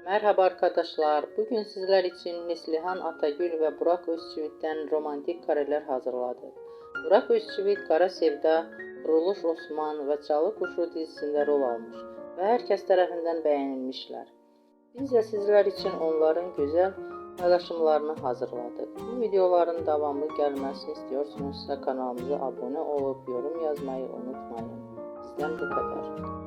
Merhaba arkadaşlar. Bugün sizler için Neslihan Atagül ve Burak Özçivit'ten romantik kareler hazırladık. Burak Özçivit, Kara Sevda, Kuruluş Osman ve Çalı Kuşu dizisinde rol almış ve herkes tarafından beğenilmişler. Biz de sizler için onların güzel paylaşımlarını hazırladık. Bu videoların devamlı gelmesini istiyorsanız kanalımıza abone olup yorum yazmayı unutmayın. Bizden bu kadar.